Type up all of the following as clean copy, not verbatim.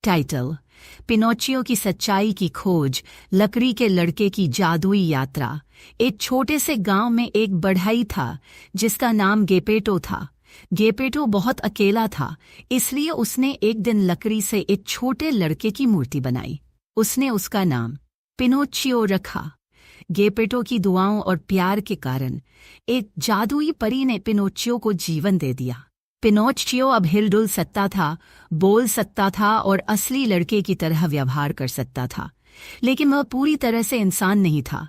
Title: Pinocchio की सच्चाई की खोज, लकड़ी के लड़के की जादुई यात्रा। एक छोटे से गांव में एक बढ़ई था जिसका नाम गेपेटो था। गेपेटो बहुत अकेला था, इसलिए उसने एक दिन लकड़ी से एक छोटे लड़के की मूर्ति बनाई। उसने उसका नाम पिनोचियो रखा। गेपेटो की दुआओं और प्यार के कारण एक जादुई परी ने पिनोचियो को जीवन दे दिया। पिनोचियो अब हिलडुल सकता था, बोल सकता था और असली लड़के की तरह व्यवहार कर सकता था, लेकिन वह पूरी तरह से इंसान नहीं था।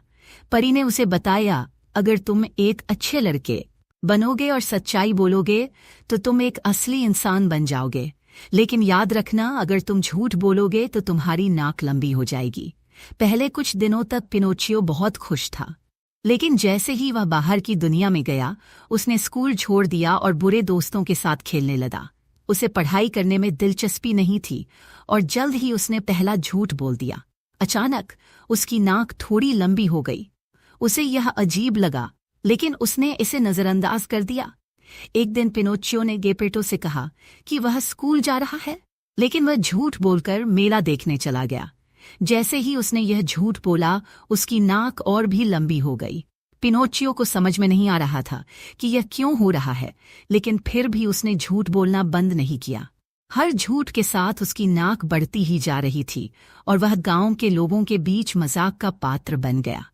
परी ने उसे बताया, अगर तुम एक अच्छे लड़के बनोगे और सच्चाई बोलोगे तो तुम एक असली इंसान बन जाओगे, लेकिन याद रखना, अगर तुम झूठ बोलोगे तो तुम्हारी नाक लंबी हो जाएगी। पहले कुछ दिनों तक पिनोचियो बहुत खुश था, लेकिन जैसे ही वह बाहर की दुनिया में गया, उसने स्कूल छोड़ दिया और बुरे दोस्तों के साथ खेलने लगा। उसे पढ़ाई करने में दिलचस्पी नहीं थी और जल्द ही उसने पहला झूठ बोल दिया। अचानक उसकी नाक थोड़ी लंबी हो गई। उसे यह अजीब लगा, लेकिन उसने इसे नजरअंदाज कर दिया। एक दिन पिनोचियो ने गेपेटो से कहा कि वह स्कूल जा रहा है, लेकिन वह झूठ बोलकर मेला देखने चला गया। जैसे ही उसने यह झूठ बोला, उसकी नाक और भी लंबी हो गई। पिनोचियो को समझ में नहीं आ रहा था कि यह क्यों हो रहा है, लेकिन फिर भी उसने झूठ बोलना बंद नहीं किया। हर झूठ के साथ उसकी नाक बढ़ती ही जा रही थी और वह गांव के लोगों के बीच मजाक का पात्र बन गया।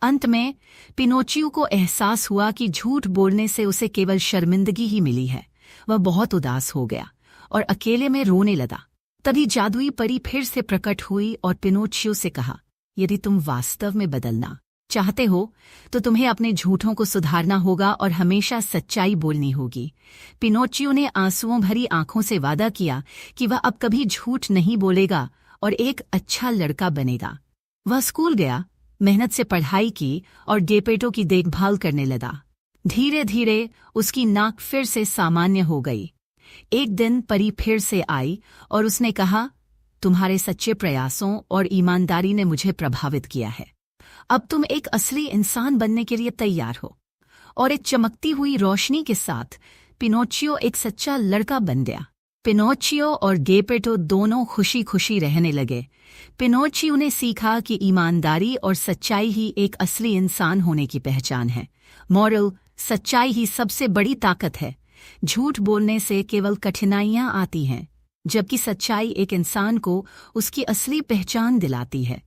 अंत में पिनोचियो को एहसास हुआ कि झूठ बोलने से उसे केवल शर्मिंदगी ही मिली है। वह बहुत उदास हो गया और अकेले में रोने लगा। तभी जादुई परी फिर से प्रकट हुई और पिनोचियो से कहा, यदि तुम वास्तव में बदलना चाहते हो तो तुम्हें अपने झूठों को सुधारना होगा और हमेशा सच्चाई बोलनी होगी। पिनोचियो ने आंसुओं भरी आंखों से वादा किया कि वह अब कभी झूठ नहीं बोलेगा और एक अच्छा लड़का बनेगा। वह स्कूल गया, मेहनत से पढ़ाई की और गेपेटो की देखभाल करने लगा। धीरे धीरे उसकी नाक फिर से सामान्य हो गई। एक दिन परी फिर से आई और उसने कहा, तुम्हारे सच्चे प्रयासों और ईमानदारी ने मुझे प्रभावित किया है। अब तुम एक असली इंसान बनने के लिए तैयार हो। और एक चमकती हुई रोशनी के साथ पिनोचियो एक सच्चा लड़का बन गया। पिनोचियो और गेपेटो दोनों खुशी खुशी रहने लगे। पिनोचियो ने सीखा कि ईमानदारी और सच्चाई ही एक असली इंसान होने की पहचान है। मॉरल: सच्चाई ही सबसे बड़ी ताकत है। झूठ बोलने से केवल कठिनाइयां आती हैं, जबकि सच्चाई एक इंसान को उसकी असली पहचान दिलाती है।